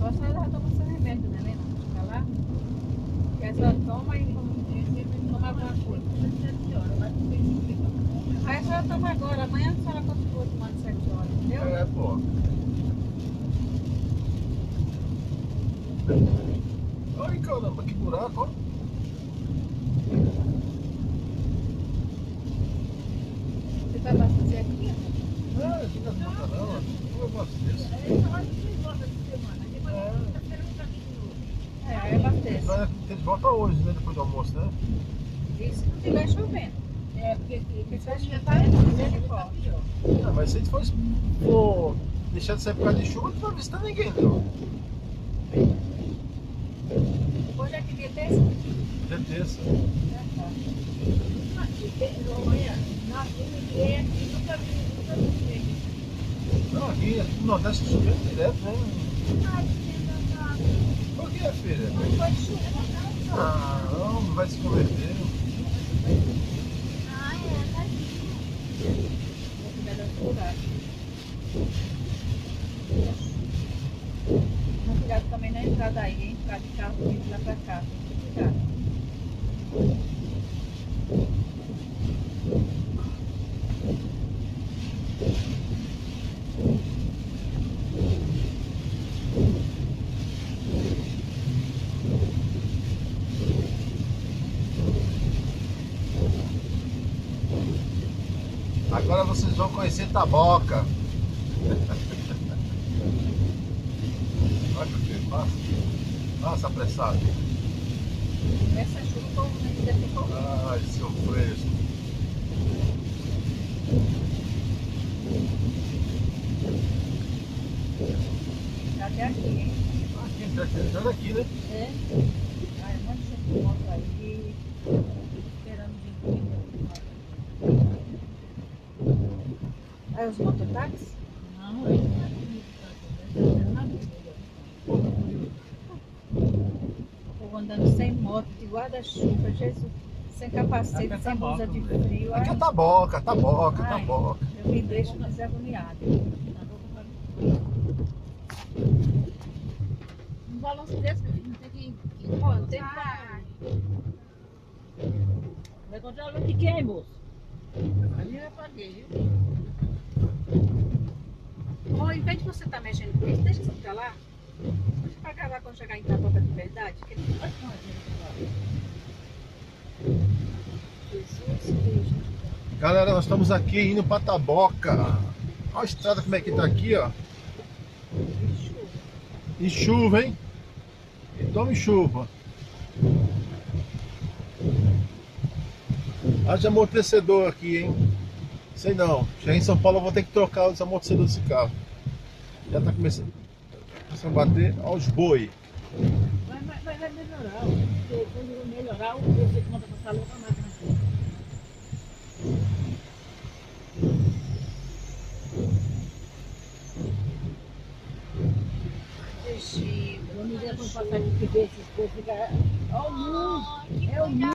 Só a senhora já toma seu remédio, né, Helena? Fica lá. Que a senhora toma e toma alguma coisa. Aí a senhora toma agora. Amanhã a senhora continua tomando 7 horas, entendeu? É, pô. Ai, caramba, que buraco, ó. Você vai abastecer aqui? É, aqui na boca não, ó. Eu abasteço. Aí abastece. Vai ter de volta hoje, né? Depois do almoço, né? E se não tiver chovendo? É, porque Você já tá tá misericórdia. Ah, mas se a gente for deixar de sair por causa de chuva, não vai visitar ninguém, não. Hoje é que dia desse? De terça. Não, aqui no Nordeste chovendo direto, né? Por que, filha? Ah, não vai se converter. Não, cuidado também na entrada aí, hein? Ficar de carro vindo lá pra cá. Cuidado. Agora vocês vão conhecer Taboca. Olha meu filho, passa. Passa apressado. Essa chuva o povo ainda ficou. Ai, seu fresco. Até aqui, hein? Aqui, já daqui, né? É. Ai, um monte de gente de moto aí. Esperando vir. Aí os mototáxis? Não, O povo andando sem moto, de guarda-chuva, Jesus. Sem capacete, sem blusa de frio. Aqui é Ai, Taboca, Taboca, ai, Taboca. eu me deixo desagoniada. um balanço desse, meu filho, não tem que. Ó, não tem Vai encontrar o de quem, moço? Ali eu paguei, viu? Ó, em vez de você estar mexendo com isso, deixa isso pra lá. Deixa pra gravar quando chegar em Taboca de verdade. Que ele vai com a gente. Jesus Cristo. Galera, nós estamos aqui indo pra Taboca. Olha a estrada como é que tá aqui, ó. E chuva, hein? E tome chuva. Haja amortecedor aqui, hein? Sei não. Chegar em São Paulo eu vou ter que trocar os amortecedores desse carro. Já tá começando a bater aos boi. Vai melhorar. Porque quando melhorar, você conta com essa louca máquina aqui. Destino. Vamos ver quando passar de ver esses coisas. Fica. Ó, o mundo. É o mundo.